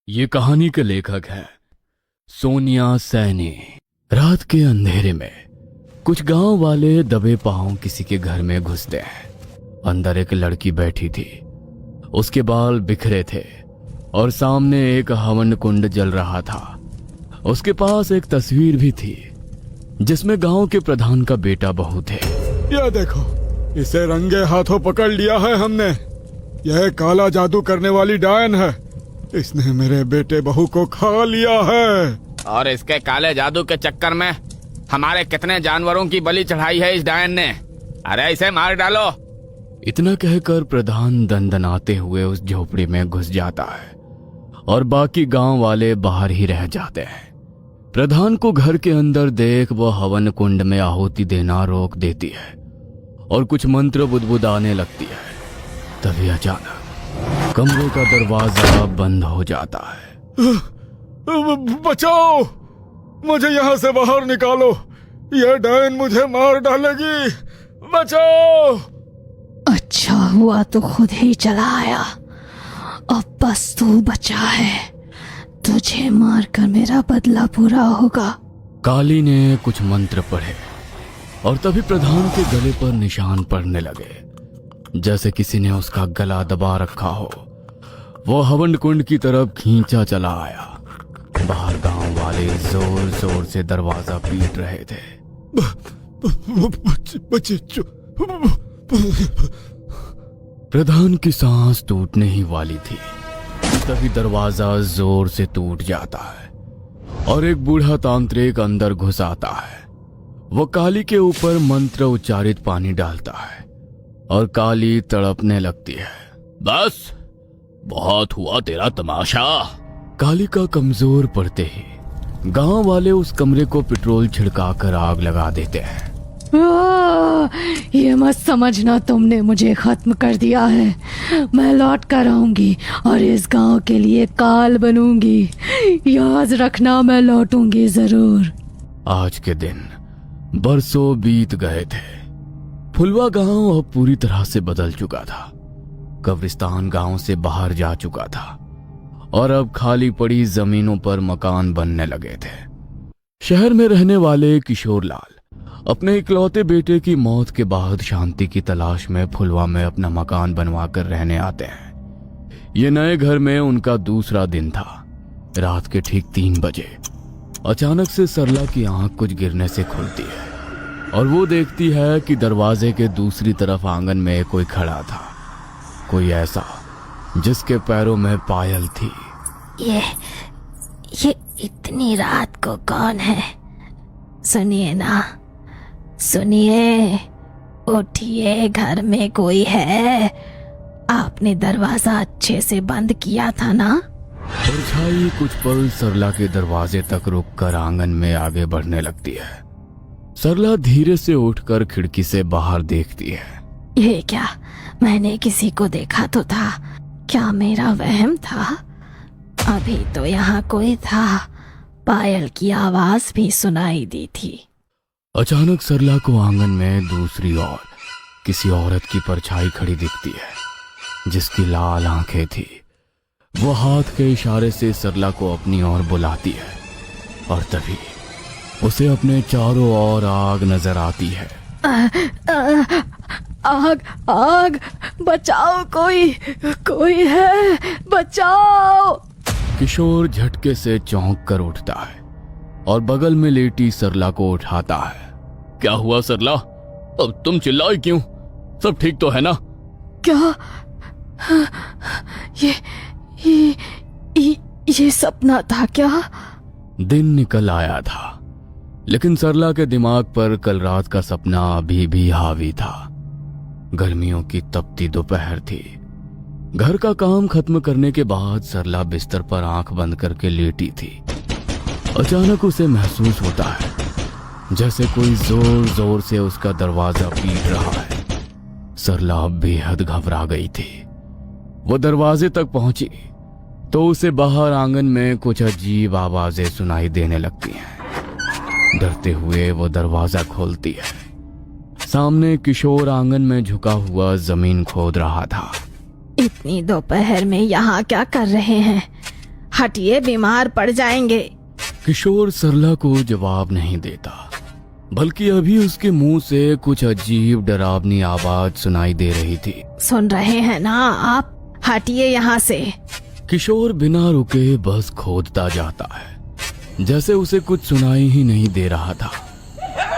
ये कहानी के लेखक हैं सोनिया सैनी। रात के अंधेरे में कुछ गांव वाले दबे पांव किसी के घर में घुसते हैं। अंदर एक लड़की बैठी थी। उसके बाल बिखरे थे और सामने एक हवन कुंड जल रहा था। उसके पास एक तस्वीर भी थी जिसमें गांव के प्रधान का बेटा बहू थे। यह देखो, इसे रंगे हाथों पकड़ लिया है हमने। यह काला जादू करने वाली डायन है। इसने मेरे बेटे बहू को खा लिया है। और इसके काले जादू के चक्कर में हमारे कितने जानवरों की बलि चढ़ाई है इस डायन ने। अरे इसे मार डालो। इतना कहकर प्रधान दंदनाते हुए उस झोपड़ी में घुस जाता है और बाकी गांव वाले बाहर ही रह जाते हैं। प्रधान को घर के अंदर देख वो हवन कुंड में आहुति देना रोक देती है और कुछ मंत्र बुदबुदाने लगती है। तभी अचानक कमरे का दरवाजा बंद हो जाता है। बचाओ, मुझे यहाँ से बाहर निकालो। यह डायन मुझे मार डालेगी। बचाओ। अच्छा हुआ तो खुद ही चला आया। अब बस तू बचा है। तुझे मारकर मेरा बदला पूरा होगा। काली ने कुछ मंत्र पढ़े और तभी प्रधान के गले पर निशान पड़ने लगे, जैसे किसी ने उसका गला दबा रखा हो। वो हवन कुंड की तरफ खींचा चला आया। बाहर गांव वाले जोर जोर से दरवाजा पीट रहे थे। प्रधान की सांस टूटने ही वाली थी। तभी दरवाजा जोर से टूट जाता है और एक बूढ़ा तांत्रिक अंदर घुस आता है। वो काली के ऊपर मंत्र उच्चारित पानी डालता है और काली तड़पने लगती है। बस बहुत हुआ तेरा तमाशा। काली का कमजोर पड़ते ही गांव वाले उस कमरे को पेट्रोल छिड़काकर आग लगा देते हैं। ये मत समझना तुमने मुझे खत्म कर दिया है। मैं लौट कर आऊंगी और इस गांव के लिए काल बनूंगी। याद रखना, मैं लौटूंगी जरूर। आज के दिन बरसों बीत गए थे। फुलवा गांव अब पूरी तरह से बदल चुका था। कब्रिस्तान गांव से बाहर जा चुका था और अब खाली पड़ी जमीनों पर मकान बनने लगे थे। शहर में रहने वाले किशोर लाल अपने इकलौते बेटे की मौत के बाद शांति की तलाश में फुलवा में अपना मकान बनवा कर रहने आते हैं। ये नए घर में उनका दूसरा दिन था। रात के ठीक 3 बजे अचानक से सरला की आंख कुछ गिरने से खुलती है और वो देखती है कि दरवाजे के दूसरी तरफ आंगन में कोई खड़ा था। कोई ऐसा जिसके पैरों में पायल थी। ये इतनी रात को कौन है? सुनिए ना, सुनिए, उठिए, घर में कोई है। आपने दरवाजा अच्छे से बंद किया था ना? परछाई कुछ पल सरला के दरवाजे तक रुककर आंगन में आगे बढ़ने लगती है। सरला धीरे से उठकर खिड़की से बाहर देखती है। ये क्या? मैंने किसी को देखा तो था। क्या मेरा वहम था? अभी तो यहाँ कोई था। पायल की आवाज भी सुनाई दी थी। अचानक सरला को आंगन में दूसरी ओर किसी औरत की परछाई खड़ी दिखती है जिसकी लाल आंखें थी। वो हाथ के इशारे से सरला को अपनी ओर बुलाती है और तभी उसे अपने चारों ओर आग नजर आती है। आग, आग, बचाओ, कोई है, बचाओ। किशोर झटके से चौंक कर उठता है और बगल में लेटी सरला को उठाता है। क्या हुआ सरला? अब तुम चिल्लाई क्यों? सब ठीक तो है ना? क्या? ये सपना था क्या? दिन निकल आया था लेकिन सरला के दिमाग पर कल रात का सपना अभी भी हावी था। गर्मियों की तपती दोपहर थी। घर का काम खत्म करने के बाद सरला बिस्तर पर आंख बंद करके लेटी थी। अचानक उसे महसूस होता है जैसे कोई जोर जोर से उसका दरवाजा पीट रहा है। सरला बेहद घबरा गई थी। वो दरवाजे तक पहुंची तो उसे बाहर आंगन में कुछ अजीब आवाजें सुनाई देने लगती हैं। डरते हुए वो दरवाजा खोलती है। सामने किशोर आंगन में झुका हुआ जमीन खोद रहा था। इतनी दोपहर में यहाँ क्या कर रहे हैं? हटिए, बीमार पड़ जाएंगे। किशोर सरला को जवाब नहीं देता, बल्कि अभी उसके मुंह से कुछ अजीब डरावनी आवाज सुनाई दे रही थी। सुन रहे हैं ना आप? हटिए यहाँ से। किशोर बिना रुके बस खोदता जाता है, जैसे उसे कुछ सुनाई ही नहीं दे रहा था।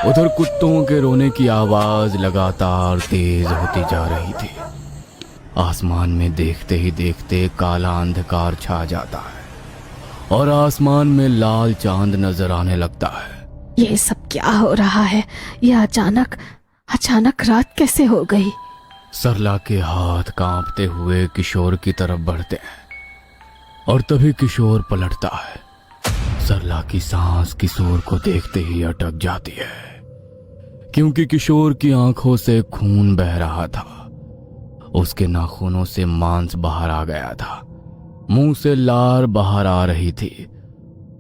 उधर कुत्तों के रोने की आवाज लगातार तेज होती जा रही थी। आसमान में देखते ही देखते काला अंधकार छा जाता है और आसमान में लाल चांद नजर आने लगता है। ये सब क्या हो रहा है? ये अचानक रात कैसे हो गई? सरला के हाथ कांपते हुए किशोर की तरफ बढ़ते हैं और तभी किशोर पलटता है। सरला की सांस किशोर को देखते ही अटक जाती है, क्योंकि किशोर की आंखों से खून बह रहा था। उसके नाखूनों से मांस बाहर आ गया था, मुंह से लार बाहर आ रही थी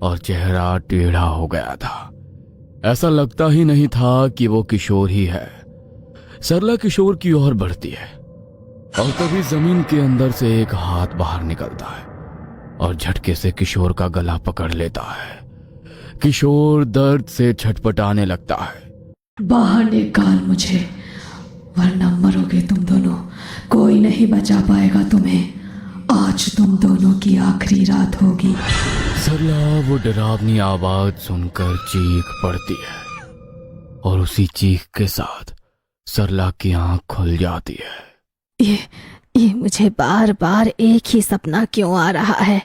और चेहरा टेढ़ा हो गया था। ऐसा लगता ही नहीं था कि वो किशोर ही है। सरला किशोर की ओर बढ़ती है और तभी जमीन के अंदर से एक हाथ बाहर निकलता है और झटके से किशोर का गला पकड़ लेता है। किशोर दर्द से छटपटाने लगता है। बाहर निकाल मुझे, वरना मरोगे तुम दोनों। कोई नहीं बचा पाएगा तुम्हें। आज तुम दोनों की आखिरी रात होगी। सरला वो डरावनी आवाज सुनकर चीख पड़ती है और उसी चीख के साथ सरला की आंख खुल जाती है। ये मुझे बार बार एक ही सपना क्यों आ रहा है?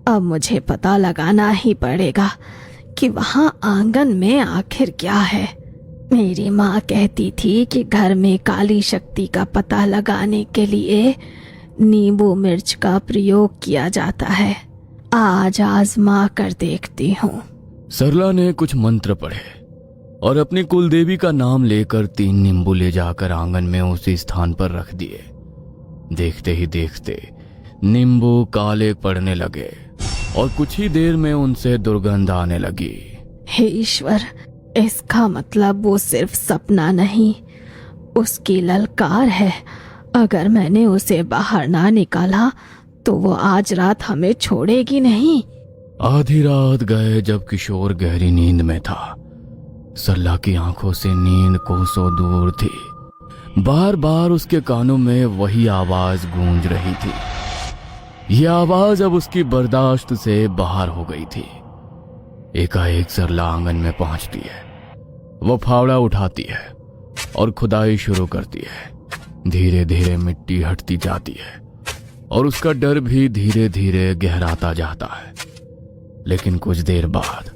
अब मुझे पता लगाना ही पड़ेगा कि वहां आंगन में आखिर क्या है। मेरी माँ कहती थी कि घर में काली शक्ति का पता लगाने के लिए नींबू मिर्च का प्रयोग किया जाता है। आज आजमा कर देखती हूँ। सरला ने कुछ मंत्र पढ़े और अपनी कुलदेवी का नाम लेकर 3 नींबू ले जाकर आंगन में उसी स्थान पर रख दिए। देखते ही देखते नींबू काले पड़ने लगे और कुछ ही देर में उनसे दुर्गंध आने लगी। हे ईश्वर, इसका मतलब वो सिर्फ सपना नहीं, उसकी ललकार है। अगर मैंने उसे बाहर ना निकाला तो वो आज रात हमें छोड़ेगी नहीं। आधी रात गए जब किशोर गहरी नींद में था। सरला की आंखों से नींद कोसों दूर थी। बार बार उसके कानों में वही आवाज गूंज रही थी। यह आवाज अब उसकी बर्दाश्त से बाहर हो गई थी। एकाएक सरला आंगन में पहुंचती है। वो फावड़ा उठाती है और खुदाई शुरू करती है। धीरे धीरे मिट्टी हटती जाती है और उसका डर भी धीरे धीरे गहराता जाता है। लेकिन कुछ देर बाद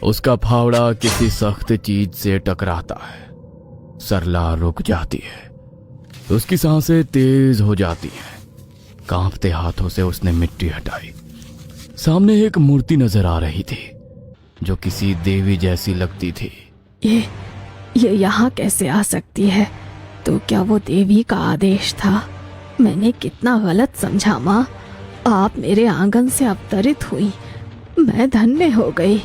उसका फावड़ा किसी सख्त चीज से टकराता है। सरला रुक जाती है। उसकी सांसें तेज हो जाती हैं। कांपते हाथों से उसने मिट्टी हटाई। सामने एक मूर्ति नजर आ रही थी जो किसी देवी जैसी लगती थी। ये यहाँ कैसे आ सकती है? तो क्या वो देवी का आदेश था? मैंने कितना गलत समझा माँ। आप मेरे आंगन से अवतरित हुई, मैं धन्य हो गई।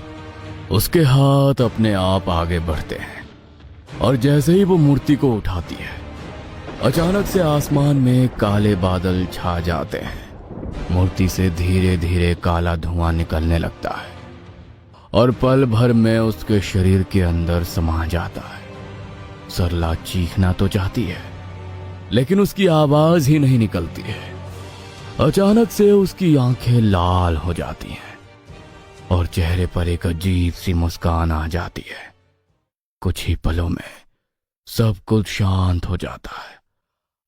उसके हाथ अपने आप आगे बढ़ते हैं और जैसे ही वो मूर्ति को उठाती है, अचानक से आसमान में काले बादल छा जाते हैं। मूर्ति से धीरे धीरे काला धुआं निकलने लगता है और पल भर में उसके शरीर के अंदर समा जाता है। सरला चीखना तो चाहती है, लेकिन उसकी आवाज ही नहीं निकलती है। अचानक से उसकी आंखें लाल हो जाती हैं और चेहरे पर एक अजीब सी मुस्कान आ जाती है। कुछ ही पलों में सब कुछ शांत हो जाता है।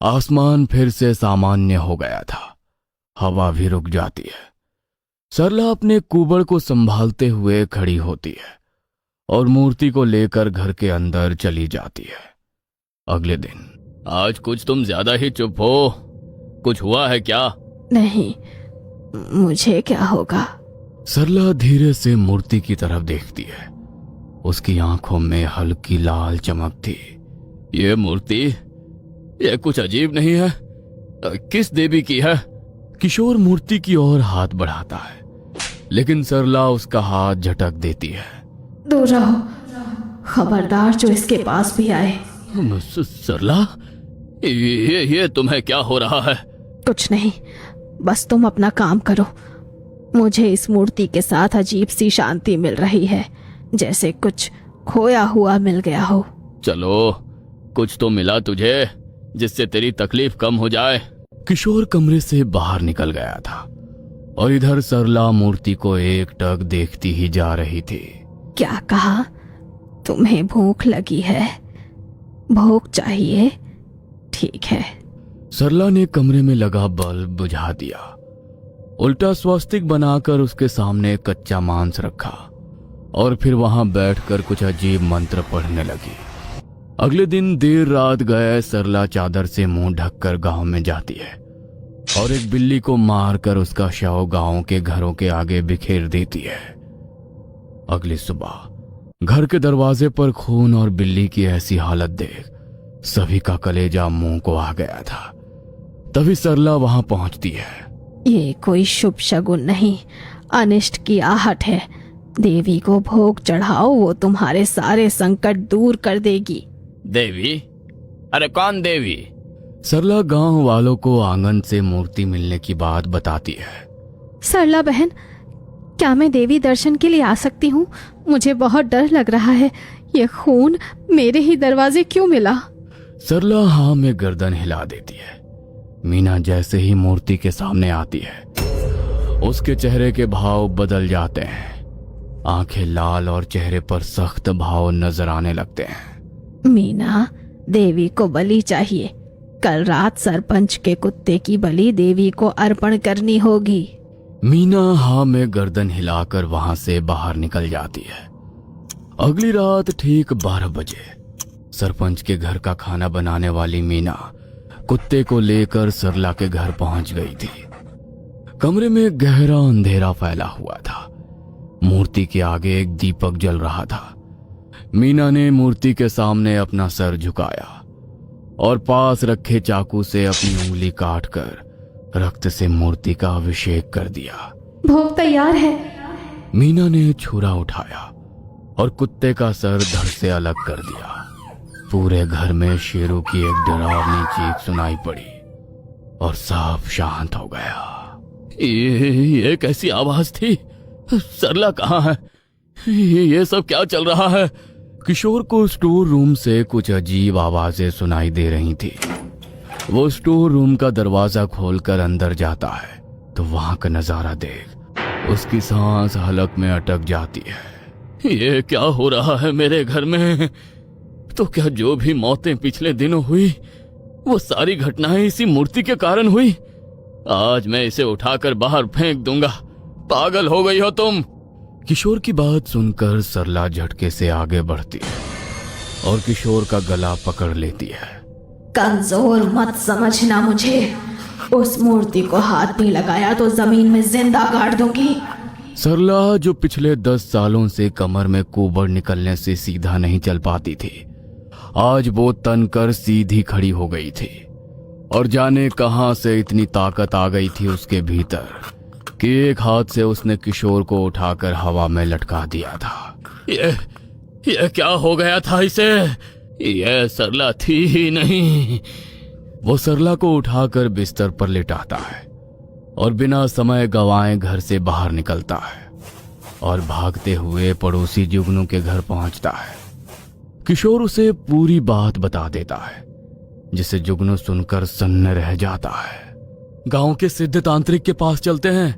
आसमान फिर से सामान्य हो गया था। हवा भी रुक जाती है। सरला अपने कुबड़ को संभालते हुए खड़ी होती है और मूर्ति को लेकर घर के अंदर चली जाती है। अगले दिन। आज कुछ तुम ज्यादा ही चुप हो। कुछ हुआ है क्या? नहीं, मुझे क्या होगा? सरला धीरे से मूर्ति की तरफ देखती है। उसकी आंखों में हल्की लाल चमक थी। ये मूर्ति, ये कुछ अजीब नहीं है? किस देवी की है? किशोर मूर्ति की ओर हाथ बढ़ाता है, लेकिन सरला उसका हाथ झटक देती है। दूर रहो, खबरदार जो इसके पास भी आए। सरला, ये तुम्हें क्या हो रहा है? कुछ नहीं, बस तुम अपना काम करो। मुझे इस मूर्ति के साथ अजीब सी शांति मिल रही है, जैसे कुछ खोया हुआ मिल गया हो। चलो, कुछ तो मिला तुझे जिससे तेरी तकलीफ कम हो जाए। किशोर कमरे से बाहर निकल गया था और इधर सरला मूर्ति को एकटक देखती ही जा रही थी। क्या कहा? तुम्हें भूख लगी है? भूख चाहिए? ठीक है। सरला ने कमरे में लगा बल्ब बुझा दिया, उल्टा स्वास्तिक बनाकर उसके सामने कच्चा मांस रखा और फिर वहां बैठकर कुछ अजीब मंत्र पढ़ने लगी। अगले दिन देर रात गए सरला चादर से मुंह ढककर गांव में जाती है और एक बिल्ली को मारकर उसका शव गांव के घरों के आगे बिखेर देती है। अगली सुबह घर के दरवाजे पर खून और बिल्ली की ऐसी हालत देख सभी का कलेजा मुंह को आ गया था। तभी सरला वहां पहुंचती है। ये कोई शुभ शगुन नहीं, अनिष्ट की आहट है। देवी को भोग चढ़ाओ, वो तुम्हारे सारे संकट दूर कर देगी। देवी? अरे कौन देवी? सरला गांव वालों को आंगन से मूर्ति मिलने की बात बताती है। सरला बहन, क्या मैं देवी दर्शन के लिए आ सकती हूँ? मुझे बहुत डर लग रहा है। ये खून मेरे ही दरवाजे क्यों मिला? सरला हाँ में गर्दन हिला देती है। मीना जैसे ही मूर्ति के सामने आती है, उसके चेहरे के भाव बदल जाते हैं। आंखें लाल और चेहरे पर सख्त भाव नजर आने लगते हैं। मीना, देवी को बलि चाहिए। कल रात सरपंच के कुत्ते की बलि देवी को अर्पण करनी होगी। मीना हाँ में गर्दन हिलाकर वहां से बाहर निकल जाती है। अगली रात ठीक 12 बजे सरपंच के घर का खाना बनाने वाली मीना कुत्ते को लेकर सरला के घर पहुंच गई थी। कमरे में गहरा अंधेरा फैला हुआ था। मूर्ति के आगे एक दीपक जल रहा था। मीना ने मूर्ति के सामने अपना सर झुकाया और पास रखे चाकू से अपनी उंगली काटकर रक्त से मूर्ति का अभिषेक कर दिया। भोग तैयार है। मीना ने छुरा उठाया और कुत्ते का सर धड़ से अलग कर दिया। पूरे घर में शेरों की एक डरावनी चीख सुनाई पड़ी और सब शांत हो गया। ये कैसी आवाज थी? सरला कहाँ है? ये सब क्या चल रहा है? किशोर को स्टोर रूम से कुछ अजीब आवाजें सुनाई दे रही थी। वो स्टोर रूम का दरवाजा खोलकर अंदर जाता है तो वहां का नजारा देख उसकी सांस हलक में अटक जाती है। ये क्या हो रहा है मेरे घर में? तो क्या जो भी मौतें पिछले दिनों हुई वो सारी घटनाएं इसी मूर्ति के कारण हुई? आज मैं इसे उठाकर बाहर फेंक दूंगा। पागल हो गई हो तुम? किशोर की बात सुनकर सरला झटके से आगे बढ़ती है और किशोर का गला पकड़ लेती है। कमजोर मत समझना मुझे। उस मूर्ति को हाथ भी लगाया तो जमीन में जिंदा गाड़ दूंगी। सरला जो पिछले 10 सालों से कमर में कुबड़ निकलने से सीधा नहीं चल पाती थी, आज वो तन कर सीधी खड़ी हो गई थी और जाने कहां से इतनी ताकत आ गई थी उसके भीतर कि एक हाथ से उसने किशोर को उठाकर हवा में लटका दिया था। ये क्या हो गया था इसे? ये सरला थी ही नहीं। वो सरला को उठाकर बिस्तर पर लिटाता है और बिना समय गंवाए घर से बाहर निकलता है और भागते हुए पड़ोसी जुगनू के घर पहुंचता है। किशोर उसे पूरी बात बता देता है, जिसे जुगनू सुनकर सन्न रह जाता है। गांव के सिद्ध तांत्रिक के पास चलते हैं,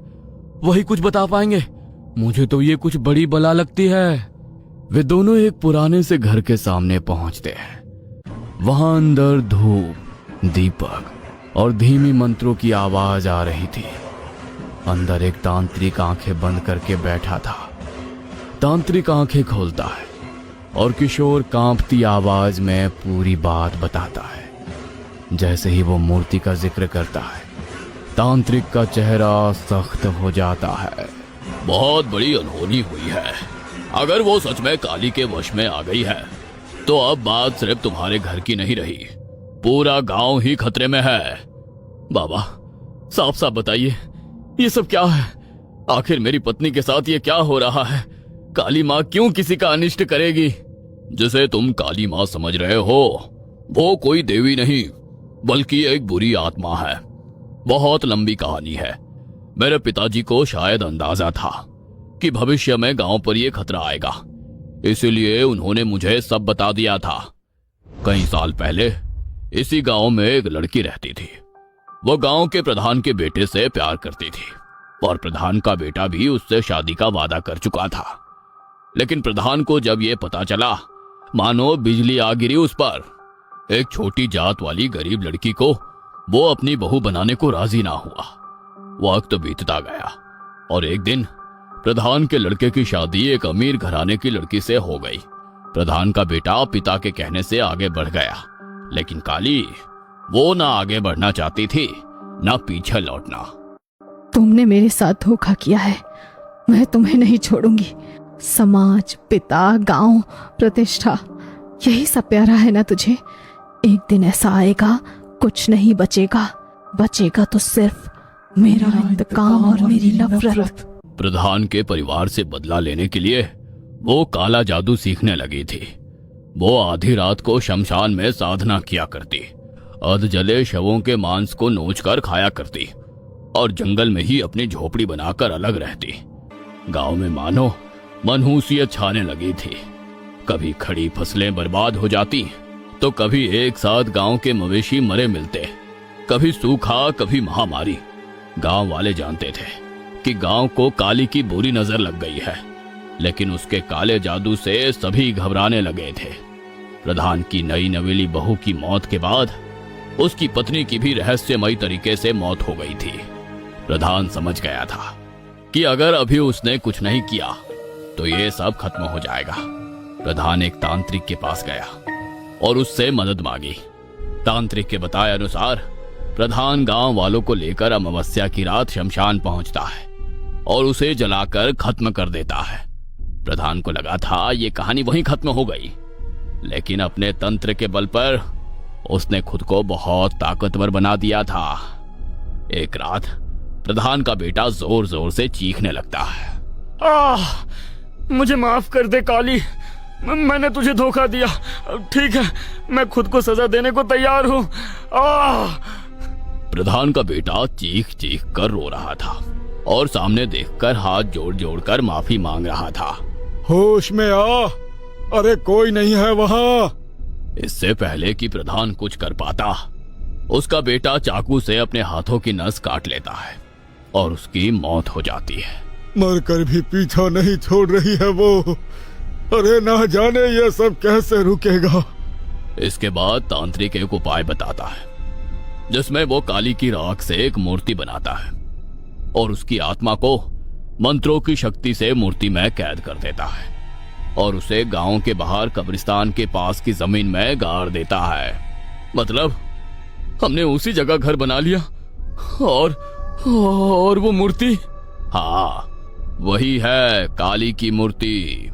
वही कुछ बता पाएंगे। मुझे तो ये कुछ बड़ी बला लगती है। वे दोनों एक पुराने से घर के सामने पहुंचते हैं। वहां अंदर धूप, दीपक और धीमी मंत्रों की आवाज आ रही थी। अंदर एक तांत्रिक आंखें बंद करके बैठा था। तांत्रिक आंखें खोलता है और किशोर कांपती आवाज में पूरी बात बताता है। जैसे ही वो मूर्ति का जिक्र करता है, तांत्रिक का चेहरा सख्त हो जाता है। बहुत बड़ी अनहोनी हुई है। अगर वो सच में काली के वश में आ गई है तो अब बात सिर्फ तुम्हारे घर की नहीं रही, पूरा गांव ही खतरे में है। बाबा, साफ साफ बताइए, ये सब क्या है? आखिर मेरी पत्नी के साथ ये क्या हो रहा है? काली माँ क्यों किसी का अनिष्ट करेगी? जिसे तुम काली माँ समझ रहे हो वो कोई देवी नहीं बल्कि एक बुरी आत्मा है। बहुत लंबी कहानी है, मेरे पिताजी को शायद अंदाजा था कि भविष्य में गांव पर यह खतरा आएगा, इसीलिए उन्होंने मुझे सब बता दिया था। कई साल पहले इसी गांव में एक लड़की रहती थी। वो गांव के प्रधान के बेटे से प्यार करती थी और प्रधान का बेटा भी उससे शादी का वादा कर चुका था। लेकिन प्रधान को जब यह पता चला, मानो बिजली आ गिरी उस पर। एक छोटी जात वाली गरीब लड़की को वो अपनी बहू बनाने को राजी ना हुआ। वक्त बीतता गया और एक दिन प्रधान के लड़के की शादी एक अमीर घराने की लड़की से हो गई। प्रधान का बेटा पिता के कहने से आगे बढ़ गया, लेकिन काली वो ना आगे बढ़ना चाहती थी ना पीछे लौटना। तुमने मेरे साथ धोखा किया है, मैं तुम्हें नहीं छोड़ूंगी। समाज, पिता, गांव, प्रतिष्ठा, यही सब प्यारा है ना तुझे? एक दिन ऐसा आएगा, कुछ नहीं बचेगा। बचेगा तो सिर्फ मेरा इंतकाम और मेरी नफरत। प्रधान के परिवार से बदला लेने के लिए वो काला जादू सीखने लगी थी। वो आधी रात को शमशान में साधना किया करती, अध जले शवों के मांस को नोचकर खाया करती और जंगल में ही अपनी झोपड़ी बनाकर अलग रहती। गांव में मानो मनहूसियत छाने लगी थी। कभी खड़ी फसलें बर्बाद हो जाती तो कभी एक साथ गांव के मवेशी मरे मिलते, कभी सूखा, कभी महामारी। गांव वाले जानते थे कि गांव को काली की बुरी नजर लग गई है, लेकिन उसके काले जादू से सभी घबराने लगे थे। प्रधान की नई नवेली बहू की मौत के बाद उसकी पत्नी की भी रहस्यमयी तरीके से मौत हो गई थी। प्रधान समझ गया था कि अगर अभी उसने कुछ नहीं किया तो ये सब खत्म हो जाएगा। प्रधान एक तांत्रिक के पास गया और उससे मदद मांगी। तांत्रिक के बताए अनुसार प्रधान गांव वालों को लेकर अमावस्या की रात शमशान पहुंचता है और उसे जलाकर खत्म कर देता है। प्रधान को लगा था ये कहानी वहीं खत्म हो गई, लेकिन अपने तंत्र के बल पर उसने खुद को बहुत ताकतवर बना दिया था। एक रात प्रधान का बेटा जोर जोर से चीखने लगता है। मुझे माफ कर दे काली, मैंने तुझे धोखा दिया। ठीक है, मैं खुद को सजा देने को तैयार हूँ। प्रधान का बेटा चीख चीख कर रो रहा था और सामने देखकर हाथ जोड़ जोड़ कर माफी मांग रहा था। होश में आ, अरे कोई नहीं है वहाँ। इससे पहले कि प्रधान कुछ कर पाता, उसका बेटा चाकू से अपने हाथों की नस काट लेता है और उसकी मौत हो जाती है। मरकर भी पीछा नहीं छोड़ रही है वो। अरे ना जाने ये सब कैसे रुकेगा। इसके बाद तांत्रिक एक उपाय बताता है जिसमें वो काली की राख से एक मूर्ति बनाता है और उसकी आत्मा को मंत्रों की शक्ति से मूर्ति में कैद कर देता है और उसे गांव के बाहर कब्रिस्तान के पास की जमीन में गाड़ देता है। मतलब हमने उसी जगह घर बना लिया और वो मूर्ति, हाँ वही है काली की मूर्ति।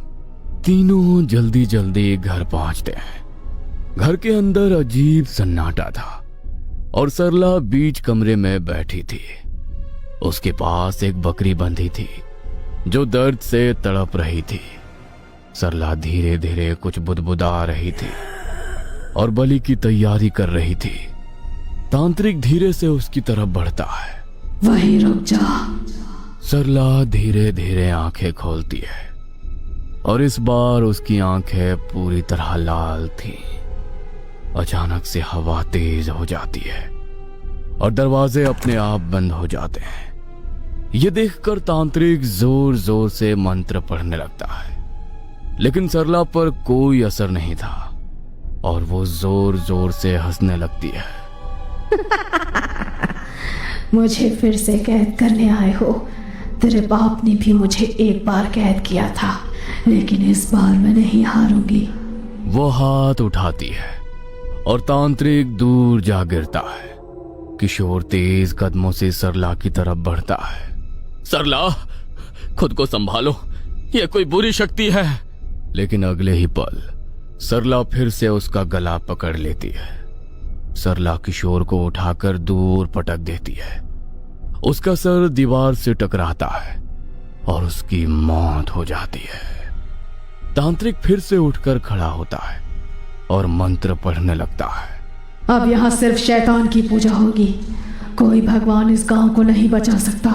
तीनों जल्दी जल्दी घर पहुंचते हैं। घर के अंदर अजीब सन्नाटा था और सरला बीच कमरे में बैठी थी। उसके पास एक बकरी बंधी थी जो दर्द से तड़प रही थी। सरला धीरे धीरे कुछ बुदबुदा रही थी और बलि की तैयारी कर रही थी। तांत्रिक धीरे से उसकी तरफ बढ़ता है। वहीं रुक जा। सरला धीरे धीरे आंखें खोलती है और इस बार उसकी आंखें पूरी तरह लाल थी। अचानक से हवा तेज हो जाती है और दरवाजे अपने आप बंद हो जाते हैं। ये देखकर तांत्रिक जोर जोर से मंत्र पढ़ने लगता है, लेकिन सरला पर कोई असर नहीं था और वो जोर जोर से हंसने लगती है। मुझे फिर से कैद करने आए हो। तेरे बाप ने भी मुझे एक बार कैद किया था, लेकिन इस बार मैं नहीं हारूंगी। वो हाथ उठाती है और तांत्रिक दूर जा गिरता है। किशोर तेज कदमों से सरला की तरफ बढ़ता है। सरला, खुद को संभालो, ये कोई बुरी शक्ति है। लेकिन अगले ही पल सरला फिर से उसका गला पकड़ लेती है। सरला किशोर को उठाकर दूर पटक देती है। उसका सर दीवार से टकराता है और उसकी मौत हो जाती है। तांत्रिक फिर से उठकर खड़ा होता है और मंत्र पढ़ने लगता है। अब यहाँ सिर्फ शैतान की पूजा होगी। कोई भगवान इस गांव को नहीं बचा सकता।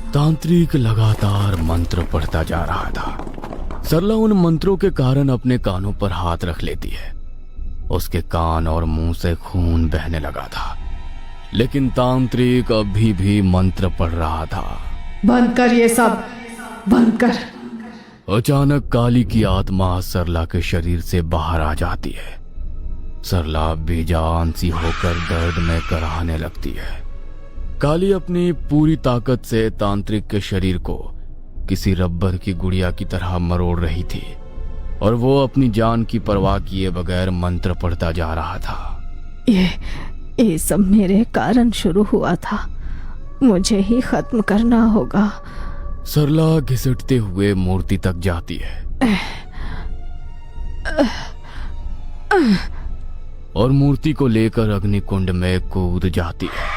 तांत्रिक लगातार मंत्र पढ़ता जा रहा था। सरला उन मंत्रों के कारण अपने कानों पर हाथ रख लेती है। उसके कान और मुंह से खून बहने लगा था, लेकिन तांत्रिक अभी भी मंत्र पढ़ रहा था। बंद कर ये सब, बंद कर। अचानक काली की आत्मा सरला के शरीर से बाहर आ जाती है। सरला बेजान सी होकर दर्द में कराहने लगती है। काली अपनी पूरी ताकत से तांत्रिक के शरीर को किसी रबर की गुड़िया की तरह मरोड़ रही थी और वो अपनी जान की परवाह किए बगैर मंत्र पढ़ता जा रहा था। ये सब मेरे कारण शुरू हुआ था, मुझे ही खत्म करना होगा। सरला घिसटते हुए मूर्ति तक जाती है और मूर्ति को लेकर अग्निकुंड में कूद जाती है।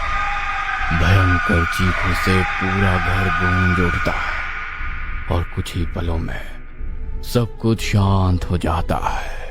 भयंकर चीखों से पूरा घर गूंज उठता है और कुछ ही पलों में सब कुछ शांत हो जाता है।